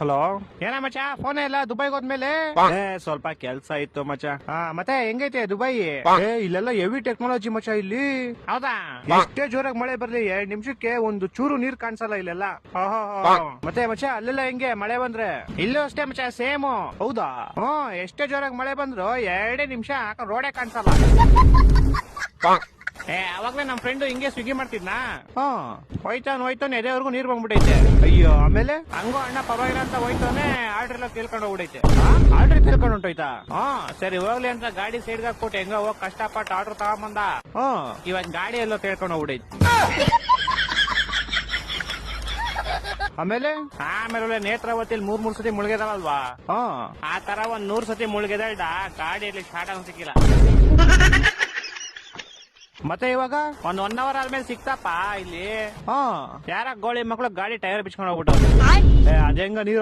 Hello, ಏನ ಮಚ್ಚ phone ಇಲ್ಲ ದುಬೈಗೆ ಹೋದ್ಮೇಲೆ? ಸ್ವಲ್ಪ ಕೆಲ್ಸ ಇತ್ತು ಮಚ್ಚ. ಮತ್ತೆ ಹೆಂಗೈತೆ ದುಬೈ? ಇಲ್ಲೆಲ್ಲ ಹೆವಿ ಟೆಕ್ನಾಲಜಿ ಮಚ್ಚ ಇಲ್ಲಿ. ಹೌದಾ? ಎಷ್ಟೇ ಜೋರಾಗಿ ಮಳೆ ಬರ್ಲಿ 2 ನಿಮಿಷಕ್ಕೆ ಒಂದು ಚೂರು ನೀರ್ ಕಾಣಿಸಲ್ಲ ಇಲ್ಲೆಲ್ಲ. ಮತ್ತೆ ಮಚ್ಚ ಅಲ್ಲೆಲ್ಲ ಹೆಂಗೆ ಮಳೆ ಬಂದ್ರೆ? ಇಲ್ಲೂ ಅಷ್ಟೇ ಮಚ್ಚ, ಸೇಮ್. ಹೌದಾ? ಎಷ್ಟೇ ಜೋರಾಗಿ ಮಳೆ ಬಂದ್ರು 2 ನಿಮಿಷ ರೋಡೇ ಕಾಣಿಸಲ್ಲ. ಅವಾಗ್ಲೇ ನಮ್ ಫ್ರೆಂಡ್ ಹಿಂಗೆ ಸ್ವಿಗ್ಗಿ ಮಾಡ್ತಿದ್ನಾ? ಹೋಯ್ತಾನೆ ಎದೆವರೆಗೂ ನೀರ್ ಬಂದ್ಬಿಟ್ಟೈತೆ. ಅಯ್ಯೋ, ಆಮೇಲೆ ಹಂಗೋ ಅಣ್ಣ ಪರವಾಗಿಲ್ಲ ಅಂತ ಹೋಯ್ತಾನೆ, ಆರ್ಡರ್ ಎಲ್ಲ ಕೇಳ್ಕೊಂಡು ಹೋಗ್ಬಿಟ್ಟೈತೆ. ಆರ್ಡರ್ ಕೇಳ್ಕೊಂಡು ಹೊಂಟೋಯ್ತಾ? ಸರಿ ಹೋಗ್ಲಿ ಅಂತ ಗಾಡಿ ಸೈಡ್ಗೆ ಹಾಕ್ಬಿಟ್ಟು ಹೆಂಗ ಹೋಗ್ ಕಷ್ಟಪಟ್ಟು ಆರ್ಡರ್ ತಗೊಂಬಂದ. ಇವಾಗ ಗಾಡಿ ಎಲ್ಲೋ ಕೇಳ್ಕೊಂಡು ಹೋಗ್ಬಿಟ್ಟೈತೆ. ಆಮೇಲೆ ನೇತ್ರಾವತಿಯಲ್ಲಿ 3 ಸತಿ ಮುಳುಗಿದಾವಲ್ವಾ? ಆ ತರ 100 ಸತಿ ಮುಳುಗಿದ ಗಾಡಿಯಲ್ಲಿ ಸ್ಟಾರ್ಟ್ ಆಗ ಸಿಕ್ಕಿಲ್ಲ. ಮತ್ತೆ ಇವಾಗ 1 ಅವರ್ ಆದ್ಮೇಲೆ ಸಿಕ್ತಪ್ಪ ಇಲ್ಲಿ. ಯಾರ ಗೋಳಿ ಮಕ್ಳು ಗಾಡಿ ಟೈರ್ ಬಿಚ್ಕೊಂಡು ಹೋಗ್ಬಿಟ್ಟು ಅದೇಂಗ ನೀರು